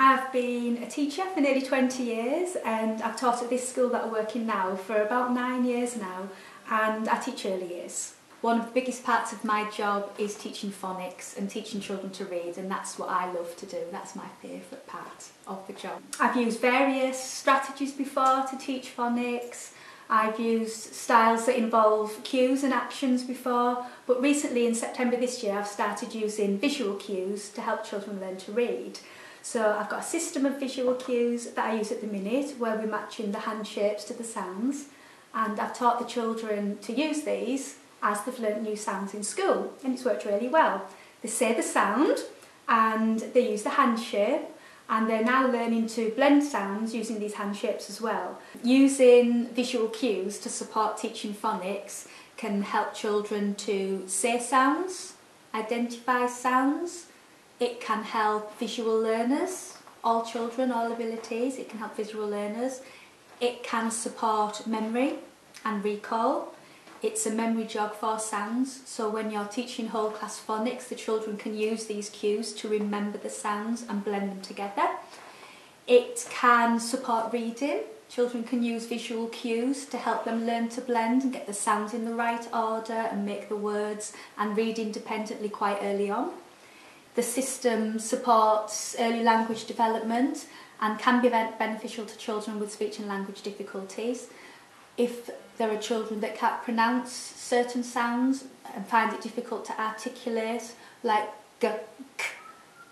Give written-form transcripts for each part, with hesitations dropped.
I've been a teacher for nearly 20 years and I've taught at this school that I work in now for about 9 years now, and I teach early years. One of the biggest parts of my job is teaching phonics and teaching children to read, and that's what I love to do. That's my favourite part of the job. I've used various strategies before to teach phonics. I've used styles that involve cues and actions before, but recently in September this year I've started using visual cues to help children learn to read. So I've got a system of visual cues that I use at the minute where we're matching the hand shapes to the sounds, and I've taught the children to use these as they've learnt new sounds in school, and it's worked really well. They say the sound and they use the hand shape, and they're now learning to blend sounds using these hand shapes as well. Using visual cues to support teaching phonics can help children to say sounds, identify sounds. It can help visual learners, all children, all abilities. It can help visual learners. It can support memory and recall. It's a memory jog for sounds, so when you're teaching whole class phonics, the children can use these cues to remember the sounds and blend them together. It can support reading. Children can use visual cues to help them learn to blend and get the sounds in the right order and make the words and read independently quite early on. The system supports early language development and can be beneficial to children with speech and language difficulties. If there are children that can't pronounce certain sounds and find it difficult to articulate, like g, k,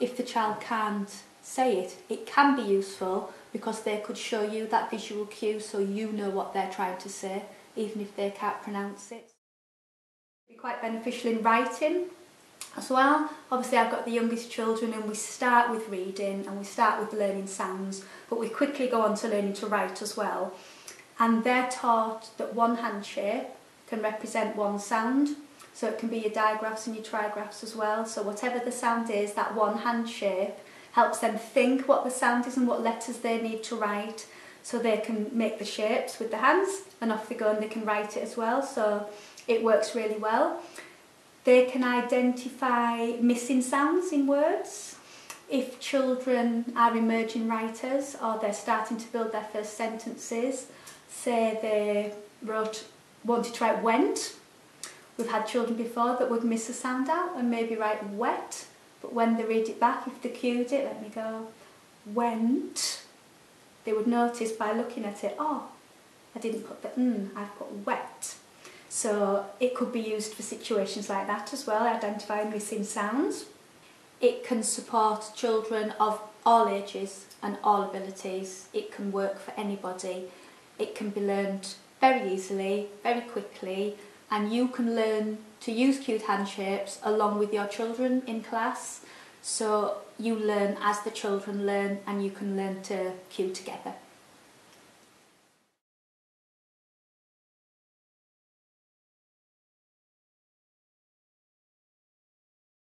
if the child can't say it, it can be useful because they could show you that visual cue so you know what they're trying to say, even if they can't pronounce it. It'd be quite beneficial in writing as well. Obviously I've got the youngest children and we start with reading and we start with learning sounds, but we quickly go on to learning to write as well. And they're taught that one hand shape can represent one sound, so it can be your digraphs and your trigraphs as well. So whatever the sound is, that one hand shape helps them think what the sound is and what letters they need to write, so they can make the shapes with the hands and off they go and they can write it as well. So it works really well. They can identify missing sounds in words. If children are emerging writers or they're starting to build their first sentences, say they wanted to write went. We've had children before that would miss a sound out and maybe write wet, but when they read it back, if they cued it, let me go, went, they would notice by looking at it, oh, I didn't put the I've put wet. So it could be used for situations like that as well, identifying missing sounds. It can support children of all ages and all abilities. It can work for anybody. It can be learned very easily, very quickly, and you can learn to use cued hand shapes along with your children in class. So you learn as the children learn and you can learn to cue together.